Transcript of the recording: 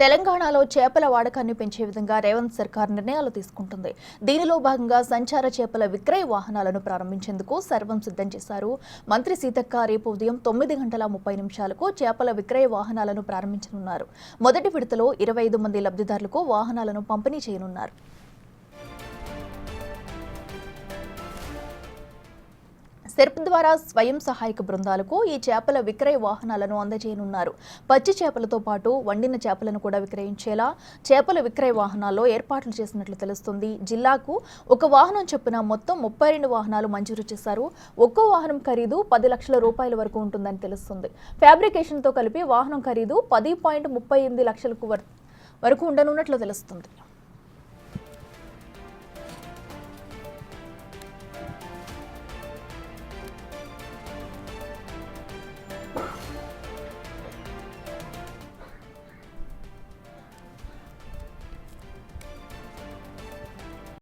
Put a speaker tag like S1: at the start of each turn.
S1: తెలంగాణలో చేపల వాడకాన్ని పెంచే విధంగా రేవంత్ సర్కార్ నిర్ణయాలు తీసుకుంటుంది. దీనిలో భాగంగా సంచార చేపల విక్రయ వాహనాలను ప్రారంభించేందుకు సర్వం సిద్ధం చేశారు. మంత్రి సీతక్క రేపు ఉదయం 9:30 చేపల విక్రయ వాహనాలను ప్రారంభించనున్నారు. మొదటి విడతలో 25 మంది లబ్ధిదారులకు వాహనాలను పంపిణీ చేయనున్నారు. సెర్ప్ ద్వారా స్వయం సహాయక బృందాలకు ఈ చేపల విక్రయ వాహనాలను అందజేయనున్నారు. పచ్చి చేపలతో పాటు వండిన చేపలను కూడా విక్రయించేలా చేపల విక్రయ వాహనాల్లో ఏర్పాట్లు చేసినట్లు తెలుస్తుంది. జిల్లాకు ఒక వాహనం చొప్పున మొత్తం 32 వాహనాలు మంజూరు చేశారు. ఒక్కో వాహనం ఖరీదు 10 లక్షల రూపాయల వరకు ఉంటుందని తెలుస్తుంది. ఫ్యాబ్రికేషన్తో కలిపి వాహనం ఖరీదు 10.38 లక్షలకు వరకు ఉండనున్నట్లు తెలుస్తుంది.